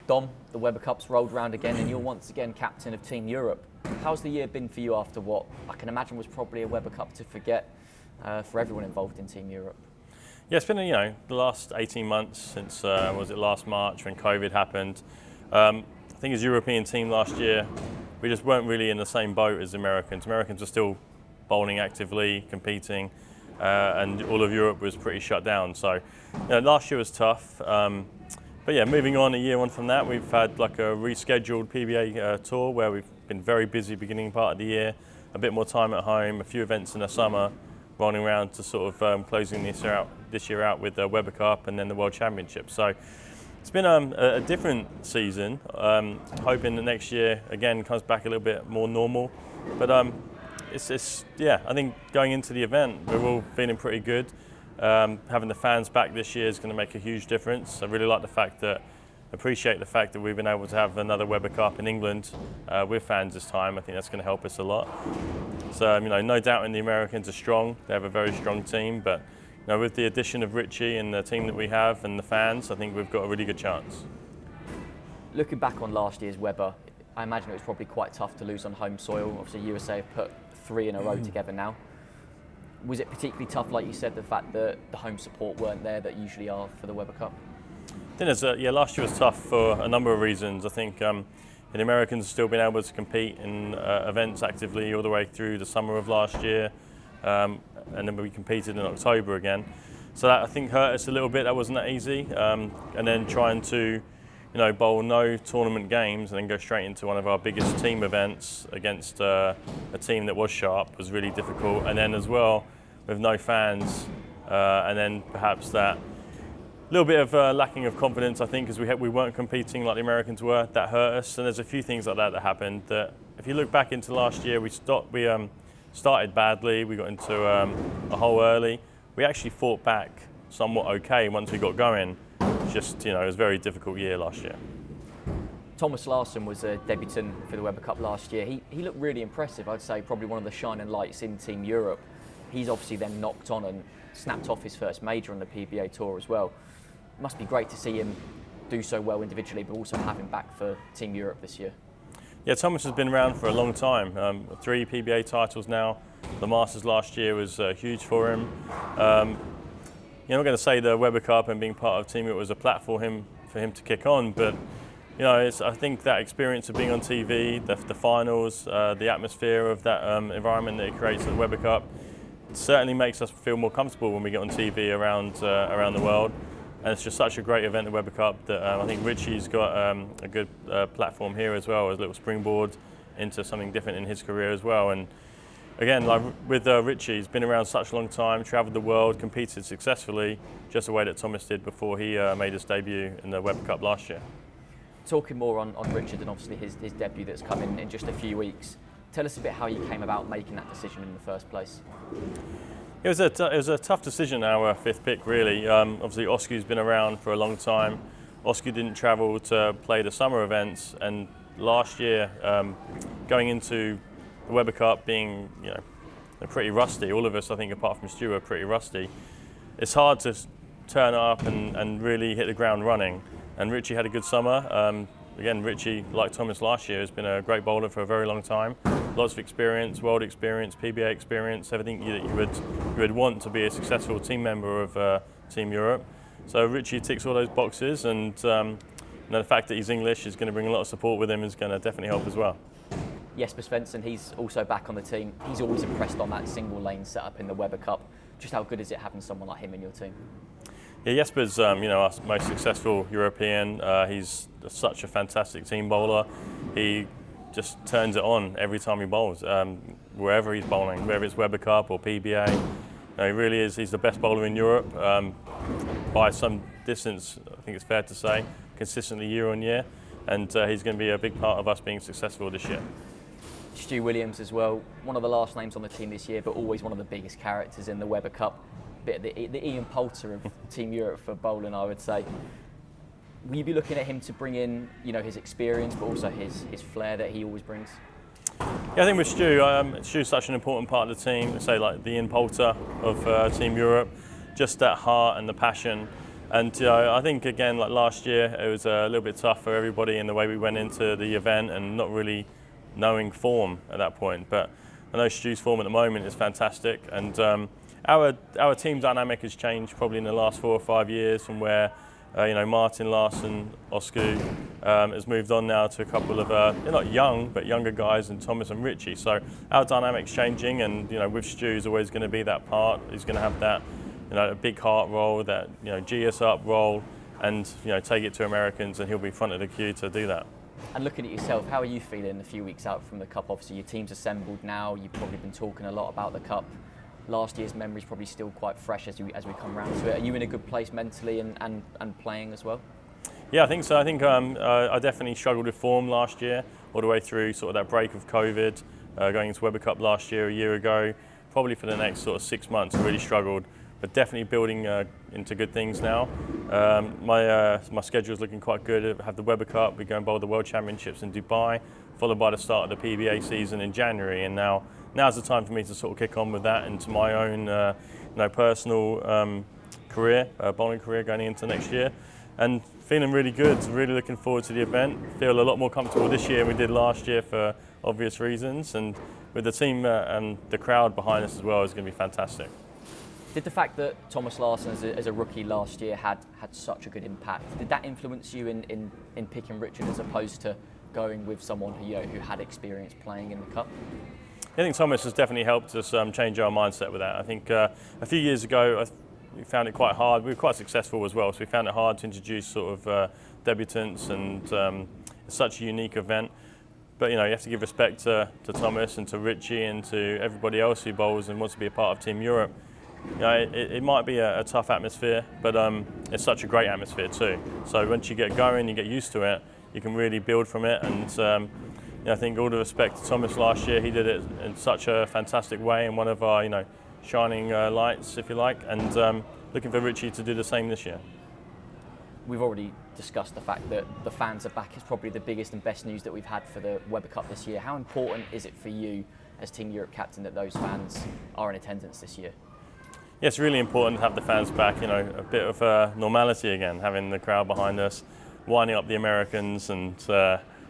Dom, the Weber Cup's rolled round again and you're once again captain of Team Europe. How's the year been for you after what I can imagine was probably a Weber Cup to forget for everyone involved in Team Europe? Yeah, it's been the last 18 months since was it last March when COVID happened. I think as a European team last year, we just weren't really in the same boat as Americans. Americans were still bowling actively, competing, and all of Europe was pretty shut down. So last year was tough. But yeah, moving on a year on from that, we've had like a rescheduled PBA tour where we've been very busy beginning part of the year, a bit more time at home, a few events in the summer, rolling around to sort of closing this year out with the Weber Cup and then the World Championship. So it's been a different season. Hoping that next year again comes back a little bit more normal. But I think going into the event, we're all feeling pretty good. Having the fans back this year is going to make a huge difference. I really like appreciate the fact that we've been able to have another Weber Cup in England with fans this time. I think that's going to help us a lot. So no doubt the Americans are strong. They have a very strong team, but with the addition of Richie and the team that we have and the fans, I think we've got a really good chance. Looking back on last year's Weber, I imagine it was probably quite tough to lose on home soil. Obviously USA have put 3 in a row together now. Was it particularly tough, like you said, the fact that the home support weren't there that usually are for the Weber Cup? I think last year was tough for a number of reasons. I think the Americans have still been able to compete in events actively all the way through the summer of last year, and then we competed in October again. So that I think hurt us a little bit. That wasn't that easy. And then trying to bowl no tournament games and then go straight into one of our biggest team events against a team that was sharp was really difficult. And then as well, with no fans, and then perhaps that little bit of lacking of confidence, I think, because we weren't competing like the Americans were, that hurt us. And there's a few things like that happened. That if you look back into last year, we started badly. We got into a hole early. We actually fought back somewhat okay once we got going. Just, it was a very difficult year last year. Thomas Larsen was a debutant for the Weber Cup last year. He looked really impressive. I'd say probably one of the shining lights in Team Europe. He's obviously then knocked on and snapped off his first major on the PBA Tour as well. It must be great to see him do so well individually, but also have him back for Team Europe this year. Yeah, Thomas has been around for a long time. 3 PBA titles now. The Masters last year was huge for him. I'm not going to say the Weber Cup and being part of Team Europe was a platform for him to kick on, but I think that experience of being on TV, the finals, the atmosphere of that environment that it creates at the Weber Cup, certainly makes us feel more comfortable when we get on TV around the world. And it's just such a great event, the Weber Cup, that I think Richie's got a good platform here as well, as a little springboard into something different in his career as well. And again, like with Richie, he's been around such a long time, travelled the world, competed successfully, just the way that Thomas did before he made his debut in the Weber Cup last year. Talking more on Richard and obviously his debut that's come in just a few weeks, tell us a bit how you came about making that decision in the first place. It was a tough decision, our 5th pick, really. Obviously, Oscu's been around for a long time. Oscu didn't travel to play the summer events, and last year, going into the Weber Cup being, pretty rusty. All of us, I think, apart from Stu, are pretty rusty. It's hard to turn up and really hit the ground running. And Richie had a good summer. Again, Richie, like Thomas last year, has been a great bowler for a very long time. Lots of experience, world experience, PBA experience, everything that you would want to be a successful team member of Team Europe. So Richie ticks all those boxes, and the fact that he's English is going to bring a lot of support with him is going to definitely help as well. Jesper Svensson, he's also back on the team. He's always impressed on that single lane setup in the Weber Cup. Just how good is it having someone like him in your team? Yeah, Jesper's our most successful European. He's such a fantastic team bowler. He just turns it on every time he bowls, wherever he's bowling, whether it's Weber Cup or PBA. He really is. He's the best bowler in Europe by some distance, I think it's fair to say, consistently year on year. And he's going to be a big part of us being successful this year. Stu Williams as well, one of the last names on the team this year, but always one of the biggest characters in the Weber Cup. Bit of the Ian Poulter of Team Europe for bowling, I would say. Will you be looking at him to bring in, his experience, but also his flair that he always brings? Yeah, I think with Stu, Stu's such an important part of the team. Say like the Ian Poulter of Team Europe, just that heart and the passion. And I think again, like last year, it was a little bit tough for everybody in the way we went into the event and not really knowing form at that point. But I know Stu's form at the moment is fantastic, and our team dynamic has changed probably in the last 4 or 5 years from where Martin, Larsen, Oscar has moved on now to a couple of they're not young but younger guys, and Thomas and Richie. So our dynamic's changing, and with Stu's always going to be that part. He's going to have that a big heart role, that G us up role, and take it to Americans, and he'll be front of the queue to do that. And looking at yourself, how are you feeling a few weeks out from the Cup? Obviously your team's assembled now, you've probably been talking a lot about the Cup. Last year's memory's probably still quite fresh as we come around to it. Are you in a good place mentally and playing as well? Yeah, I think so. I think I definitely struggled with form last year, all the way through sort of that break of COVID, going into Webber Cup last year, a year ago. Probably for the next sort of 6 months, I really struggled, but definitely building into good things now. My schedule is looking quite good. I have the Webber Cup, we go and bowl the World Championships in Dubai, followed by the start of the PBA season in January, and now's the time for me to sort of kick on with that into my own personal career, bowling career going into next year. And feeling really good, really looking forward to the event. Feel a lot more comfortable this year than we did last year for obvious reasons, and with the team and the crowd behind us as well is going to be fantastic. Did the fact that Thomas Larsen as a rookie last year had such a good impact, did that influence you in picking Richard as opposed to going with someone who had experience playing in the Cup? I think Thomas has definitely helped us change our mindset with that. I think a few years ago we found it quite hard. We were quite successful as well, so we found it hard to introduce sort of debutants, and it's such a unique event. But you have to give respect to Thomas and to Richie and to everybody else who bowls and wants to be a part of Team Europe. It might be a tough atmosphere, but it's such a great atmosphere too. So once you get going, you get used to it, you can really build from it. And I think all the respect to Thomas last year, he did it in such a fantastic way, and one of our shining lights, if you like. And looking for Richie to do the same this year. We've already discussed the fact that the fans are back is probably the biggest and best news that we've had for the Webber Cup this year. How important is it for you as Team Europe captain that those fans are in attendance this year? Yeah, it's really important to have the fans back, a bit of normality again, having the crowd behind us, winding up the Americans and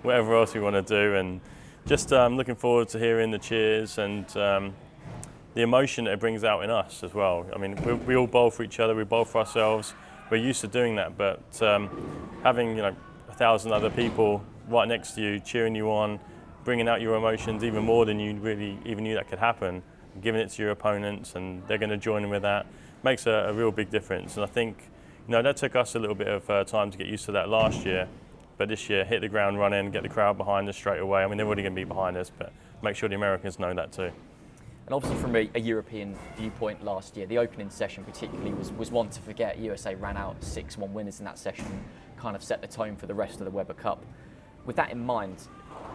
whatever else we want to do, and just looking forward to hearing the cheers and the emotion that it brings out in us as well. I mean, we all bowl for each other, we bowl for ourselves, we're used to doing that, but having 1,000 other people right next to you, cheering you on, bringing out your emotions even more than you really even knew that could happen, giving it to your opponents, and they're going to join in with that, makes a real big difference. And I think that took us a little bit of time to get used to that last year, but this year hit the ground running, get the crowd behind us straight away. I mean, they're already going to be behind us, but make sure the Americans know that too. And obviously from a European viewpoint last year, the opening session particularly was one to forget. USA ran out 6-1 winners in that session, kind of set the tone for the rest of the Webber Cup. With that in mind,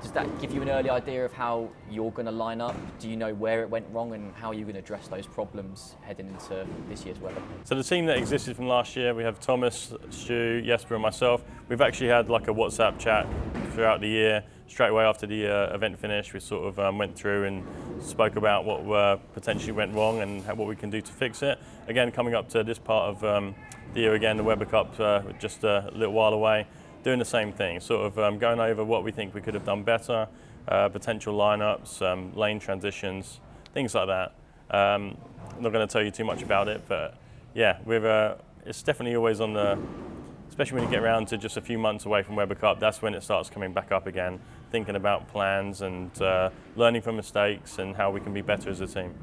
does that give you an early idea of how you're going to line up? Do you know where it went wrong and how you're going to address those problems heading into this year's Webber? So the team that existed from last year, we have Thomas, Stu, Jesper and myself. We've actually had like a WhatsApp chat throughout the year. Straight away after the event finished, we sort of went through and spoke about what potentially went wrong and what we can do to fix it. Again, coming up to this part of the year again, the Webber Cup just a little while away, doing the same thing, sort of going over what we think we could have done better, potential lineups, lane transitions, things like that. I'm not going to tell you too much about it, but yeah, it's definitely always on the, especially when you get around to just a few months away from Webber Cup, that's when it starts coming back up again, thinking about plans and learning from mistakes and how we can be better as a team.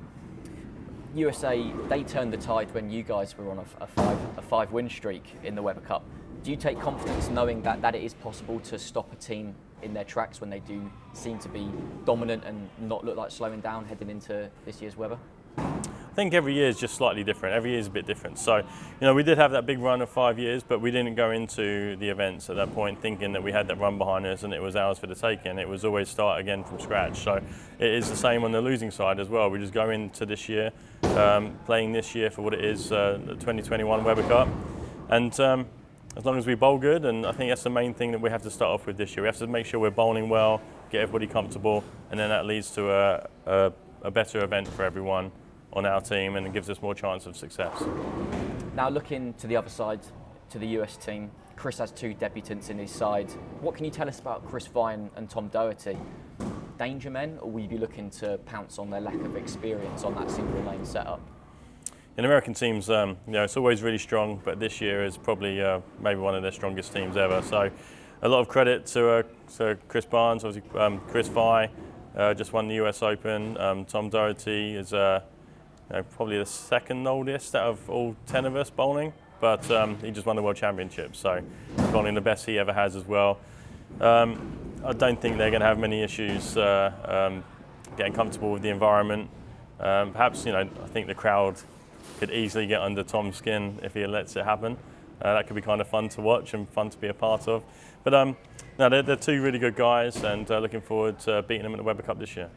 USA, they turned the tide when you guys were on a five-win streak in the Webber Cup. Do you take confidence knowing that it is possible to stop a team in their tracks when they do seem to be dominant and not look like slowing down heading into this year's Webber? I think every year is just slightly different. Every year is a bit different. So, we did have that big run of 5 years, but we didn't go into the events at that point thinking that we had that run behind us and it was ours for the taking. It was always start again from scratch. So it is the same on the losing side as well. We just go into this year, playing this year for what it is, the 2021 Webber Cup. And as long as we bowl good, and I think that's the main thing that we have to start off with this year. We have to make sure we're bowling well, get everybody comfortable, and then that leads to a better event for everyone on our team and it gives us more chance of success. Now looking to the other side to the US team. Chris has 2 debutants in his side. What can you tell us about Chris Vine and Tom Doherty? Danger men, or will you be looking to pounce on their lack of experience on that single lane setup? In American teams, it's always really strong, but this year is probably maybe one of their strongest teams ever. So a lot of credit to Chris Barnes, obviously Chris Vi, just won the US Open. Tom Doherty is probably the second oldest out of all 10 of us bowling, but he just won the World Championship, so bowling the best he ever has as well. I don't think they're going to have many issues getting comfortable with the environment. Perhaps, I think the crowd could easily get under Tom's skin if he lets it happen. That could be kind of fun to watch and fun to be a part of. But no, they're 2 really good guys, and looking forward to beating them at the Weber Cup this year.